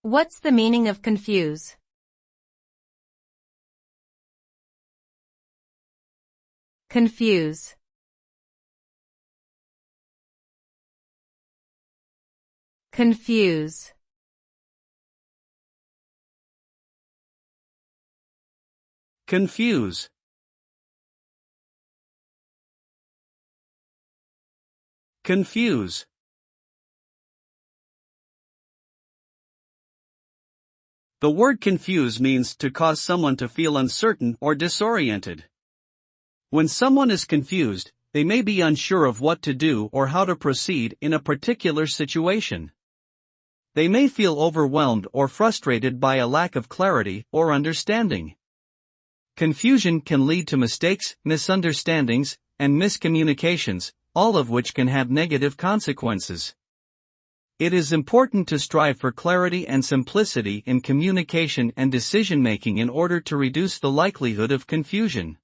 What's the meaning of confuse? Confuse. Confuse. Confuse. Confuse. The word confuse means to cause someone to feel uncertain or disoriented. When someone is confused, they may be unsure of what to do or how to proceed in a particular situation. They may feel overwhelmed or frustrated by a lack of clarity or understanding. Confusion can lead to mistakes, misunderstandings, and miscommunications, all of which can have negative consequences. It is important to strive for clarity and simplicity in communication and decision-making in order to reduce the likelihood of confusion.